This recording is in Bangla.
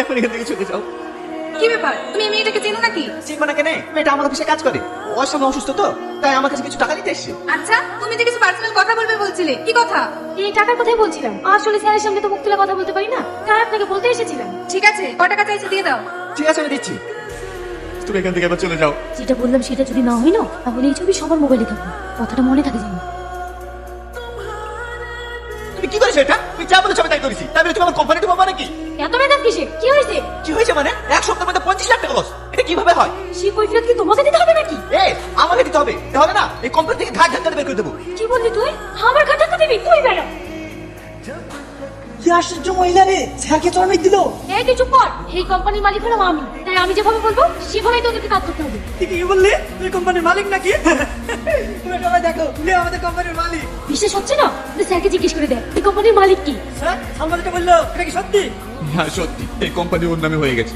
এখন এখান থেকে চলে যাও। কি ব্যাপার, তুমি এই মেয়েটাকে চেনো নাকি? চিনবা না কেন? মেয়েটা আমার অফিসে কাজ করে, ওর সঙ্গে অসুস্থ তো, তাই আমার কাছে কিছু টাকা দিতে এসছে। আচ্ছা, তুমি যে কিছু পার্সোনাল কথা বলবে বলছিলে, কি কথা? এই টাকার কথাই বলছিলাম। আসলে স্যারের সামনে তো মুখ তুলে কথা বলতে পারি না, তাই আপনাকে বলতে এসেছিলাম। ঠিক আছে, ক টাকা চাইছে দিয়ে দাও। ঠিক আছে, আমি দিচ্ছি। তুমি এখান থেকে এবার চলে যাও। যেটা বললাম সেটা যদি না হয় না, তাহলে এই ছবি সবার মোবাইলে থাকবে, কথাটা মনে থাকে যেন। তুমি কি করেছো এটা? তুমি যা বলেছো আমি তাই করেছি। তাই বলে তুমি আমার কোম্পানিটা পাবা নাকি? এত মেধাব কিসে? কি হয়েছে? কি হয়েছে মানে? এক সপ্তাহের মধ্যে 25 লাখ টাকা লস। এটা কিভাবে হয়? সে কৈফিয়ত কি তোমাকে দিতে হবে নাকি? আমাকে দিতে হবে। তাহলে না এই কোম্পানি থেকে ঘাট ঘাট বের করে দেবো। কি বললি তুই? আমার ঘাটাতে দিবি? তুই বেরো। কি আশ্চর্য মহিলা রে, স্যারকে চরমে দিল। এই তুই চুপ কর। এই কোম্পানির মালিক হলাম আমি, তাই আমি যেভাবে বলবো সেভাবেই তোদেরকে কাজ করতে হবে। তুই কি বললি? তুই কোম্পানির মালিক নাকি? তোমরা সবাই দেখো, লে আমাদের কোম্পানির মালিক। বিশ্বাস হচ্ছে না? তুই স্যারকে জিজ্ঞেস করে দেখ এই কোম্পানির মালিক কি। স্যার সালমান যেটা বললো এটা কি সত্যি? হ্যাঁ সত্যি, এই কোম্পানি ওর নামে হয়ে গেছে।